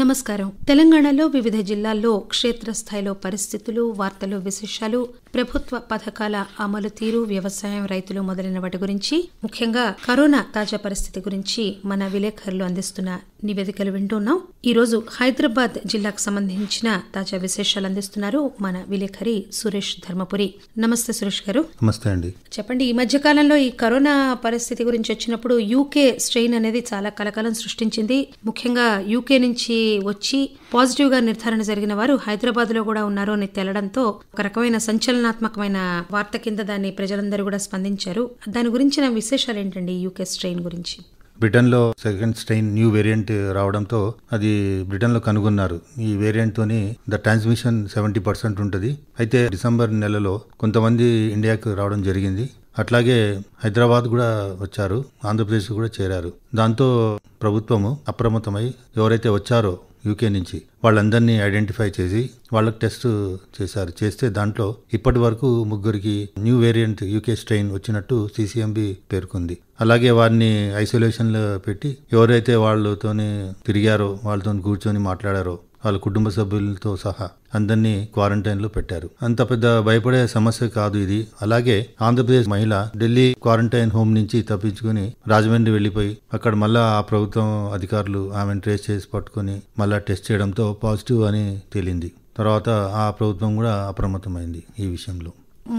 నమస్కారం. తెలంగాణలో వివిధ జిల్లాల్లో క్షేత్రస్థాయిలో పరిస్థితులు, వార్తలు, విశేషాలు, ప్రభుత్వ పథకాల అమలు తీరు, వ్యవసాయం, రైతులు మొదలైన వాటి గురించి, ముఖ్యంగా కరోనా తాజా పరిస్థితి గురించి మన విలేకరులు అందిస్తున్న నివేదికలు వింటున్నాం. ఈరోజు హైదరాబాద్ జిల్లాకు సంబంధించిన తాజా విశేషాలు అందిస్తున్నారు మన విలేకరి సురేష్ ధర్మపురి. నమస్తే సురేష్ గారు. నమస్తే అండి. చెప్పండి, ఈ మధ్య కాలంలో ఈ కరోనా పరిస్థితి గురించి వచ్చినప్పుడు యూకే స్ట్రెయిన్ అనేది చాలా కలకలం సృష్టించింది. ముఖ్యంగా యూకే నుంచి వచ్చి పాజిటివ్ గా నిర్ధారణ జరిగిన వారు హైదరాబాద్ లో కూడా ఉన్నారు అని తేలడంతో ఒక రకమైన సంచలనాత్మకమైన వార్త కింద దాన్ని ప్రజలందరూ కూడా స్పందించారు. దాని గురించిన విశేషాలు ఏంటండి యూకే స్ట్రెయిన్ గురించి? బ్రిటన్లో సెకండ్ స్ట్రెయిన్ న్యూ వేరియంట్ రావడంతో అది బ్రిటన్లో కనుగొన్నారు. ఈ వేరియంట్ తోని ద ట్రాన్స్మిషన్ 70% ఉంటుంది. అయితే డిసెంబర్ నెలలో కొంతమంది ఇండియాకు రావడం జరిగింది. అట్లాగే హైదరాబాద్ కూడా వచ్చారు, ఆంధ్రప్రదేశ్ కూడా చేరారు. దాంతో ప్రభుత్వము అప్రమత్తమై ఎవరైతే వచ్చారో యూకే నుంచి వాళ్ళందరినీ ఐడెంటిఫై చేసి వాళ్ళకి టెస్ట్ చేస్తే దాంట్లో ఇప్పటి వరకు 3 న్యూ వేరియంట్ యూకే స్ట్రెయిన్ వచ్చినట్టు CCMB పేర్కొంది. అలాగే వారిని ఐసోలేషన్లో పెట్టి ఎవరైతే వాళ్ళతోని తిరిగారో, వాళ్ళతో కూర్చొని మాట్లాడారో వాళ్ళ కుటుంబ సభ్యులతో సహా అందరినీ క్వారంటైన్లో పెట్టారు. అంత పెద్ద భయపడే సమస్య కాదు ఇది. అలాగే ఆంధ్రప్రదేశ్ మహిళ ఢిల్లీ క్వారంటైన్ హోమ్ నుంచి తప్పించుకుని రాజమండ్రి వెళ్లిపోయి అక్కడ మళ్ళా ఆ ప్రభుత్వం అధికారులు ఆమెను ట్రేస్ చేసి పట్టుకుని మళ్ళా టెస్ట్ చేయడంతో పాజిటివ్ అని తేలింది. తర్వాత ఆ ప్రభుత్వం కూడా అప్రమత్తమైంది ఈ విషయంలో.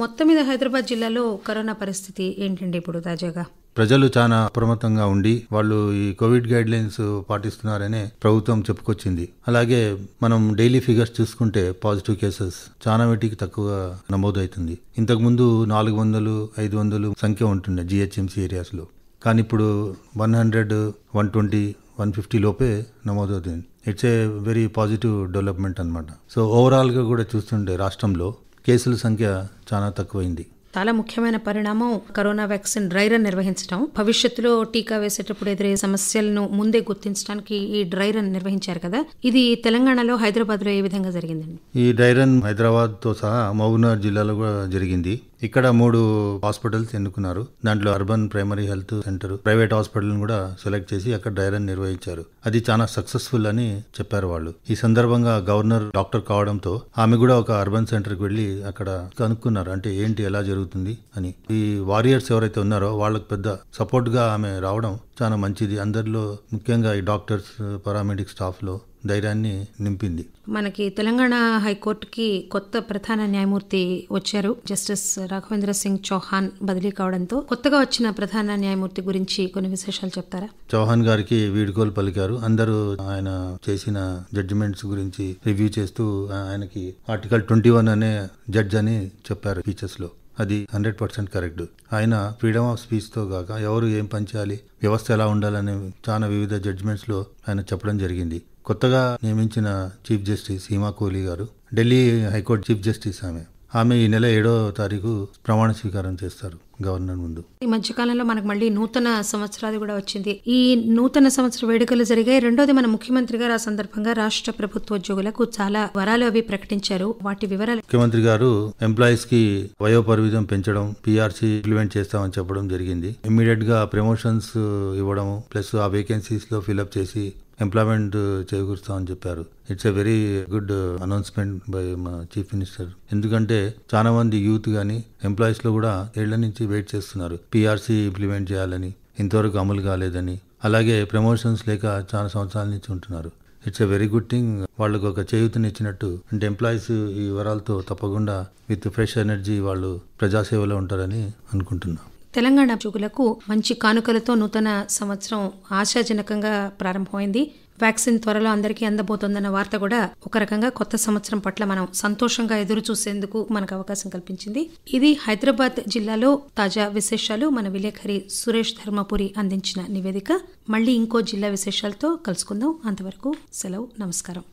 మొత్తం మీద హైదరాబాద్ జిల్లాలో కరోనా పరిస్థితి ఏంటండి ఇప్పుడు తాజాగా? ప్రజలు చాలా అప్రమత్తంగా ఉండి వాళ్ళు ఈ కోవిడ్ గైడ్ లైన్స్ పాటిస్తున్నారనే ప్రభుత్వం చెప్పుకొచ్చింది. అలాగే మనం డైలీ ఫిగర్స్ చూసుకుంటే పాజిటివ్ కేసెస్ చాలా వీటికి తక్కువ నమోదవుతుంది. ఇంతకుముందు 400, 500 సంఖ్య ఉంటుండే GHMC ఏరియాస్లో. కానీ ఇప్పుడు 100, 120, 150 లోపే నమోదవుతుంది. It's a very positive development అన్నమాట. సో ఓవరాల్గా కూడా చూస్తుంటే రాష్ట్రంలో కేసుల సంఖ్య చాలా తక్కువైంది. చాలా ముఖ్యమైన పరిణామం కరోనా వ్యాక్సిన్ డ్రై రన్ నిర్వహించడం. భవిష్యత్తులో టీకా వేసేటప్పుడు ఎదురయ్యే సమస్యలను ముందే గుర్తించడానికి ఈ డ్రై రన్ నిర్వహించారు కదా. ఇది తెలంగాణలో హైదరాబాద్ లో ఏ విధంగా జరిగిందండి? ఈ డ్రై రన్ హైదరాబాద్ తో సహా మహబూబ్నగర్ జిల్లాలో కూడా జరిగింది. ఇక్కడ 3 హాస్పిటల్స్ ఎన్నుకున్నారు. దాంట్లో urban primary health centre, private hospital కూడా సెలెక్ట్ చేసి అక్కడ డ్రై రన్ నిర్వహించారు. అది చాలా సక్సెస్ఫుల్ అని చెప్పారు వాళ్ళు. ఈ సందర్భంగా గవర్నర్ డాక్టర్ కావడంతో ఆమె కూడా ఒక అర్బన్ సెంటర్ కి వెళ్లి అక్కడ కనుక్కున్నారు, అంటే ఏంటి ఎలా జరుగుతుంది అని. ఈ వారియర్స్ ఎవరైతే ఉన్నారో వాళ్ళకి పెద్ద సపోర్ట్ గా ఆమె రావడం చాలా మంచిది. అందరిలో ముఖ్యంగా ఈ డాక్టర్స్, పారామెడిక్ స్టాఫ్ లో ధైర్యాన్ని నింపింది. మనకి తెలంగాణ హైకోర్టుకి కొత్త ప్రధాన న్యాయమూర్తి వచ్చారు. జస్టిస్ రాఘవేంద్ర సింగ్ చౌహాన్ బదిలీ కావడంతో కొత్తగా వచ్చిన ప్రధాన న్యాయమూర్తి గురించి కొన్ని విశేషాలు చెప్తారా? చౌహాన్ గారికి వీడ్కోలు పలికారు. అందరూ ఆయన చేసిన జడ్జిమెంట్స్ గురించి రివ్యూ చేస్తూ ఆయనకి ఆర్టికల్ 21 అనే జడ్జ్ అని చెప్పారు ఫీచర్స్ లో. అది 100% కరెక్ట్. ఆయన ఫ్రీడమ్ ఆఫ్ స్పీచ్ తో కాక ఎవరు ఏం పని చేయాలి, వ్యవస్థ ఎలా ఉండాలనే చాలా వివిధ జడ్జిమెంట్స్ లో ఆయన చెప్పడం జరిగింది. కొత్తగా నియమించిన చీఫ్ జస్టిస్ హీమా కోహ్లీ గారు, ఢిల్లీ హైకోర్టు చీఫ్ జస్టిస్ ఆమె ఈ నెల 7వ తారీఖు ప్రమాణ స్వీకారం చేస్తారు గవర్నర్ ముందు. ఈ మధ్యకాలంలో మనకు మళ్ళీ నూతన సంవత్సరాది కూడా వచ్చింది. ఈ నూతన సంవత్సర వేడుకలు జరిగాయి. రెండోది, మన ముఖ్యమంత్రి గారు ఆ సందర్భంగా రాష్ట్ర ప్రభుత్వ ఉద్యోగులకు చాలా వరాలు అవి ప్రకటించారు. వాటి వివరాలు. ముఖ్యమంత్రి గారు ఎంప్లాయీస్ కి వయోపరిమితం పెంచడం, PRC ఇంప్లిమెంట్ చేస్తామని చెప్పడం జరిగింది. ఇమ్మీడియట్ గా ప్రమోషన్స్ ఇవ్వడం, ప్లస్ ఆ వేకెన్సీస్ లో ఫిల్అప్ చేసి ఎంప్లాయ్మెంట్ చేకూరుస్తామని చెప్పారు. It's a very good announcement by మా చీఫ్ మినిస్టర్. ఎందుకంటే చాలా మంది యూత్ గానీ ఎంప్లాయీస్ లో కూడా ఏళ్ల నుంచి వెయిట్ చేస్తున్నారు PRC ఇంప్లిమెంట్ చేయాలని, ఇంతవరకు అమలు కాలేదని. అలాగే ప్రమోషన్స్ లేక చాలా సంవత్సరాల నుంచి ఉంటున్నారు. It's a very good thing. వాళ్ళకు ఒక చేయూతనిచ్చినట్టు. అంటే ఎంప్లాయీస్ ఈ వరాలతో తప్పకుండా విత్ ఫ్రెష్ ఎనర్జీ వాళ్ళు ప్రజాసేవలో ఉంటారని అనుకుంటున్నాం. తెలంగాణ ఉద్యోగులకు మంచి కానుకలతో నూతన సంవత్సరం ఆశాజనకంగా ప్రారంభమైంది. వ్యాక్సిన్ త్వరలో అందరికీ అందబోతోందన్న వార్త కూడా ఒక రకంగా కొత్త సంవత్సరం పట్ల మనం సంతోషంగా ఎదురు చూసేందుకు మనకు అవకాశం కల్పించింది. ఇది హైదరాబాద్ జిల్లాలో తాజా విశేషాలు. మన విలేకరి సురేష్ ధర్మపురి అందించిన నివేదిక. మళ్ళీ ఇంకో జిల్లా విశేషాలతో కలుసుకుందాం. అంతవరకు సెలవు, నమస్కారం.